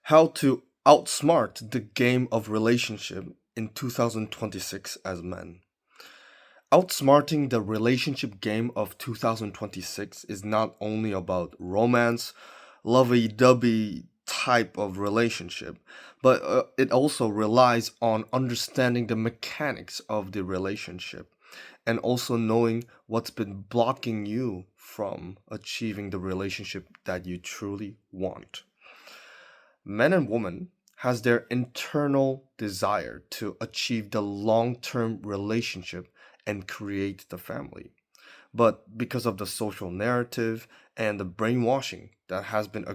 How to outsmart the game of relationship in 2026 as men. Outsmarting the relationship game of 2026 is not only about romance, lovey-dovey type of relationship, but it also relies on understanding the mechanics of the relationship and also knowing what's been blocking you from achieving the relationship that you truly want. Men and women has their internal desire to achieve the long-term relationship and create the family. But because of the social narrative and the brainwashing that has been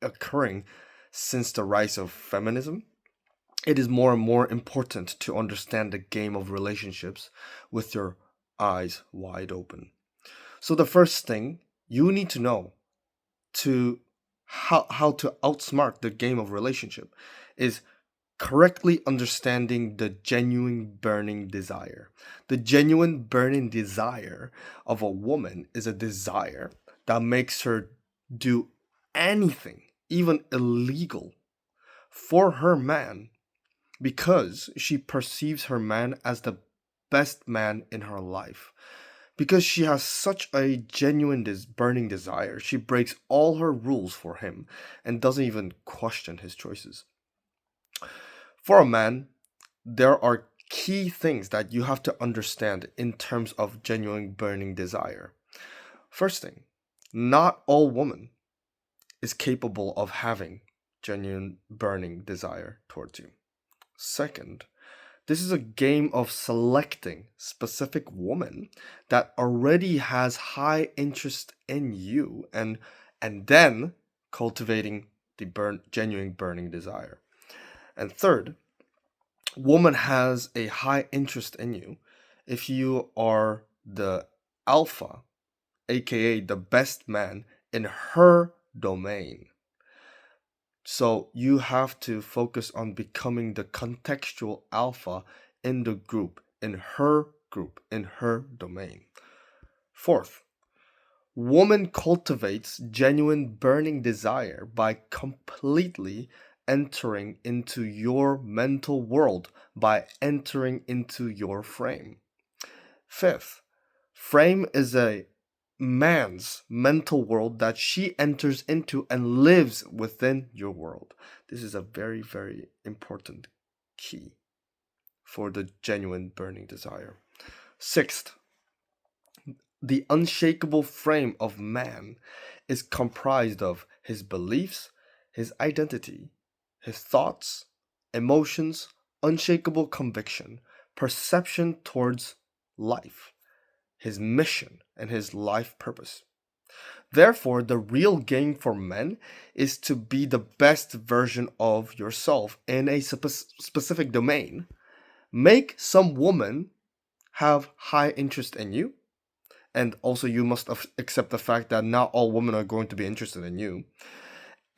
occurring since the rise of feminism, it is more and more important to understand the game of relationships with your eyes wide open. So the first thing you need to know to how to outsmart the game of relationship is correctly understanding the genuine burning desire. The genuine burning desire of a woman is a desire that makes her do anything, even illegal, for her man because she perceives her man as the best man in her life. Because she has such a genuine burning desire, she breaks all her rules for him and doesn't even question his choices. For a man, there are key things that you have to understand in terms of genuine burning desire. First thing, not all woman is capable of having genuine burning desire towards you. Second, this is a game of selecting specific woman that already has high interest in you and then cultivating the genuine burning desire. And third, woman has a high interest in you if you are the alpha, aka the best man in her domain. So you have to focus on becoming the contextual alpha in the group, in her domain. Fourth, woman cultivates genuine burning desire by completely entering into your mental world, by entering into your frame. Fifth, frame is a man's mental world that she enters into and lives within your world. This is a very, very important key for the genuine burning desire. Sixth, the unshakable frame of man is comprised of his beliefs, his identity, his thoughts, emotions, unshakable conviction, perception towards life, his mission, and his life purpose. Therefore, the real game for men is to be the best version of yourself in a specific domain. Make some woman have high interest in you, and also you must accept the fact that not all women are going to be interested in you.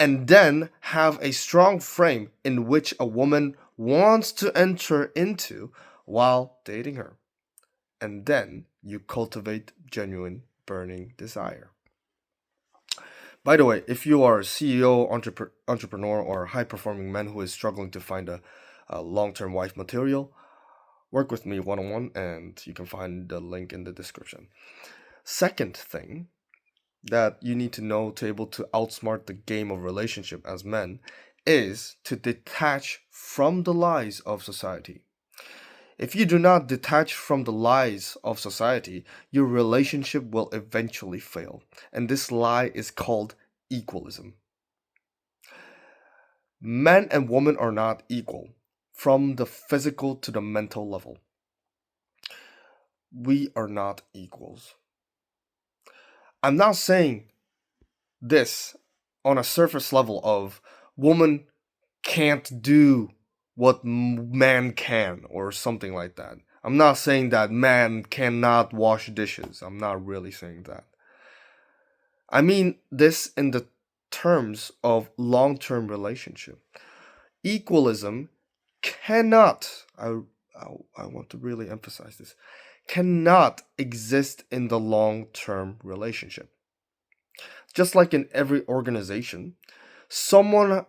And then have a strong frame in which a woman wants to enter into while dating her. And then you cultivate genuine burning desire. By the way, if you are a CEO, entrepreneur, or high performing man who is struggling to find a long term wife material, work with me one on one, and you can find the link in the description. Second thing that you need to know to able to outsmart the game of relationship as men is to detach from the lies of society. If you do not detach from the lies of society, your relationship will eventually fail. And this lie is called equalism. Men and women are not equal from the physical to the mental level. We are not equals. I'm not saying this on a surface level of woman can't do what man can or something like that. I'm not saying that man cannot wash dishes. I'm not really saying that. I mean this in the terms of long-term relationship. Equalism cannot, I want to really emphasize this, cannot exist in the long-term relationship. Just like in every organization, someone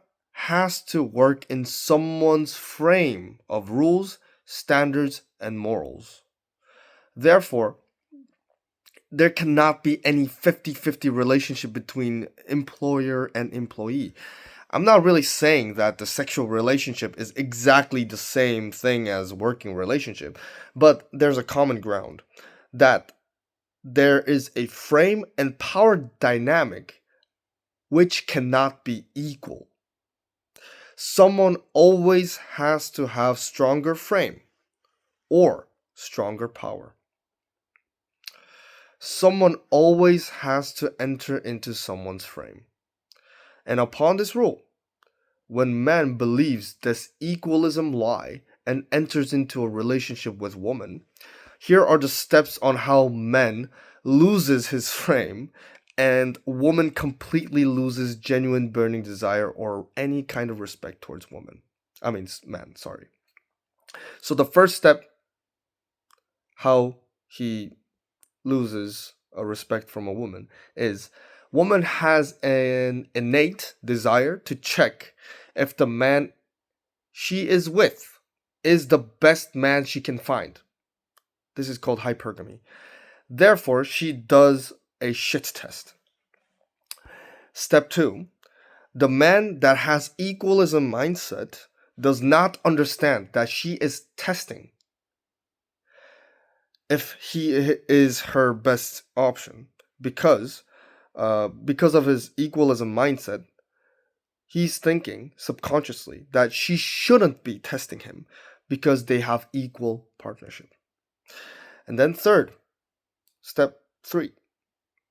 has to work in someone's frame of rules, standards, and morals. Therefore, there cannot be any 50-50 relationship between employer and employee. I'm not really saying that the sexual relationship is exactly the same thing as working relationship, but there's a common ground that there is a frame and power dynamic which cannot be equal. Someone always has to have stronger frame or stronger power. Someone always has to enter into someone's frame. And upon this rule, when man believes this equalism lie and enters into a relationship with woman, here are the steps on how man loses his frame and woman completely loses genuine burning desire or any kind of respect towards woman. I mean, man, sorry. So the first step, how he loses a respect from a woman, is woman has an innate desire to check if the man she is with is the best man she can find. This is called hypergamy. Therefore, she does a shit test. Step 2, the man that has equalism mindset does not understand that she is testing if he is her best option because of his equalism mindset. He's thinking subconsciously that she shouldn't be testing him because they have equal partnership. And then third, step 3,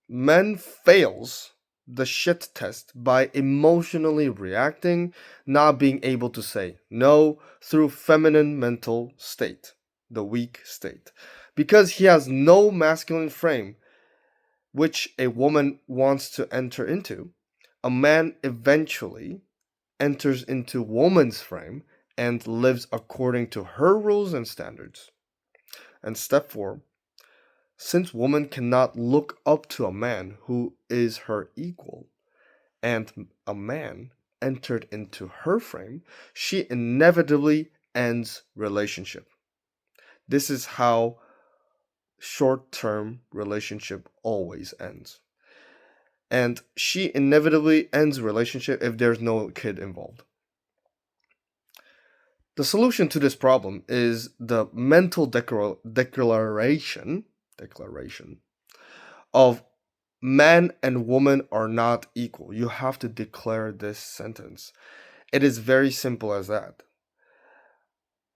men fails the shit test by emotionally reacting, not being able to say no through feminine mental state, the weak state, because he has no masculine frame which a woman wants to enter into. A man eventually enters into woman's frame and lives according to her rules and standards. And step 4, since woman cannot look up to a man who is her equal, and a man entered into her frame, she inevitably ends relationship. This is how short-term relationship always ends. And she inevitably ends relationship if there's no kid involved. The solution to this problem is the mental declaration of man and woman are not equal. You have to declare this sentence. It is very simple as that.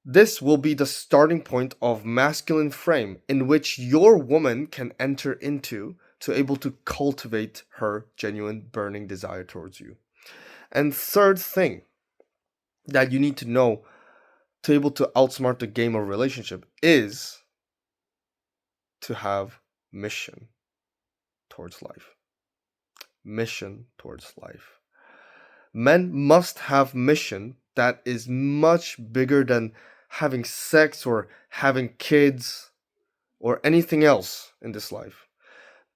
This will be the starting point of masculine frame in which your woman can enter into to able to cultivate her genuine burning desire towards you. And third thing that you need to know to able to outsmart the game of relationship is to have mission towards life. Mission towards life. Men must have mission that is much bigger than having sex or having kids or anything else in this life.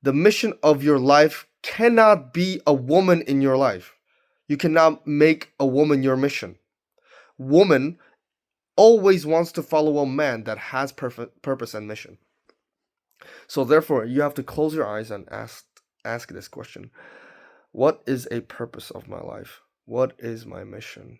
The mission of your life cannot be a woman in your life. You cannot make a woman your mission. Woman always wants to follow a man that has purpose and mission. So therefore, you have to close your eyes and ask this question. What is a purpose of my life? What is my mission?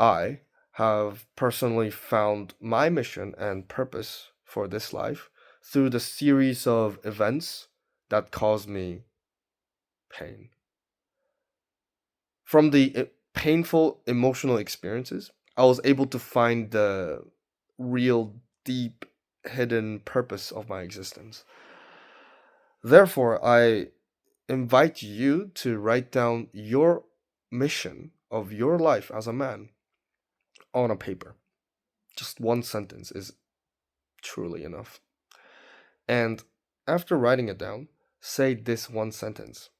I have personally found my mission and purpose for this life through the series of events that caused me pain. From the painful emotional experiences, I was able to find the real deep hidden purpose of my existence. Therefore, I invite you to write down your mission of your life as a man on a paper. Just one sentence is truly enough. And after writing it down, say this one sentence.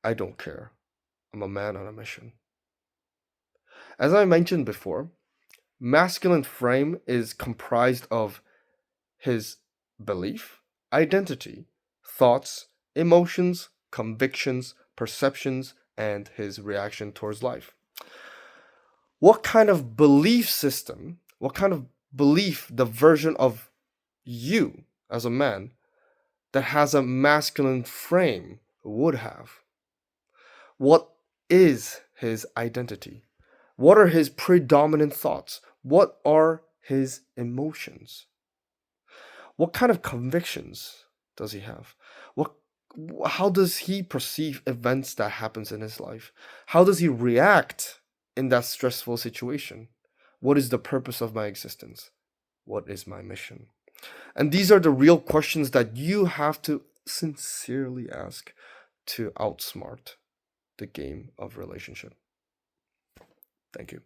I don't care. I'm a man on a mission. As I mentioned before, masculine frame is comprised of his belief, identity, thoughts, emotions, convictions, perceptions, and his reaction towards life. What kind of belief system, what kind of belief the version of you as a man that has a masculine frame would have? What is his identity? What are his predominant thoughts? What are his emotions? What kind of convictions does he have? How does he perceive events that happens in his life? How does he react in that stressful situation? What is the purpose of my existence? What is my mission? And these are the real questions that you have to sincerely ask to outsmart the game of relationship. Thank you.